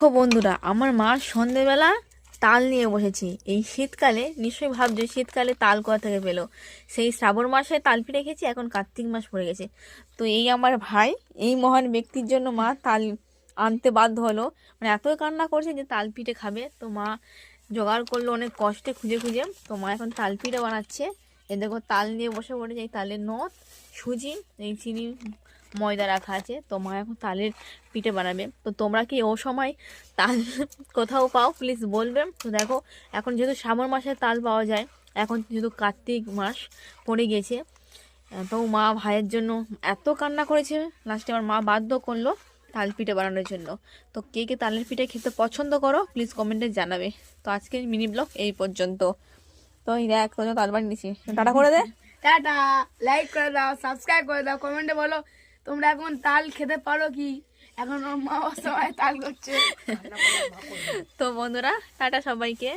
বন্ধুরা, আমার মা সন্ধেবেলা তাল নিয়ে বসেছে। এই শীতকালে নিশ্চয়ই ভাবছো শীতকালে তাল কোথা থেকে পেলো। সেই শ্রাবণ মাসে তাল পিঠে খেয়েছি, এখন কার্তিক মাস পড়ে গেছে। তো এই আমার ভাই, এই মহান ব্যক্তির জন্য মা তাল আনতে বাধ্য হলো। মানে এতই কান্না করছে যে তাল পিঠে খাবে, তো মা জোগাড় করলো অনেক কষ্টে খুঁজে খুঁজে। তো মা এখন তাল পিঠে বানাচ্ছে। এ দেখো তাল নিয়ে বসে পড়েছে, এই তালের নথ, সুজি, এই চিনি, ময়দা রাখা আছে। তো মা এখন তালের পিঠে বানাবে। তো তোমরা কি ও সময় তাল কোথাও পাও, প্লিজ বলবে। তো দেখো, এখন যেহেতু শ্রাবণ মাসে তাল পাওয়া যায়, এখন যেহেতু কার্তিক মাস পড়ে গেছে, তো মা ভাইয়ের জন্য এত কান্না করেছে, লাস্টে আমার মা বাধ্য করলো তাল পিঠে বানানোর জন্য। তো কে কে তালের পিঠে খেতে পছন্দ করো প্লিজ কমেন্টে জানাবে। তো আজকের মিনি ব্লগ এই পর্যন্ত। তো এই দেখ, তোর তাল বানিয়ে নিছি, টাটা করে দে। টাটা। লাইক করে দাও, সাবস্ক্রাইব করে দাও, কমেন্টে বলো তোমরা এখন তাল খেতে পারো কি। এখন ওর মা সবাই তাল করছে। তো বন্ধুরা, টাটা সবাইকে।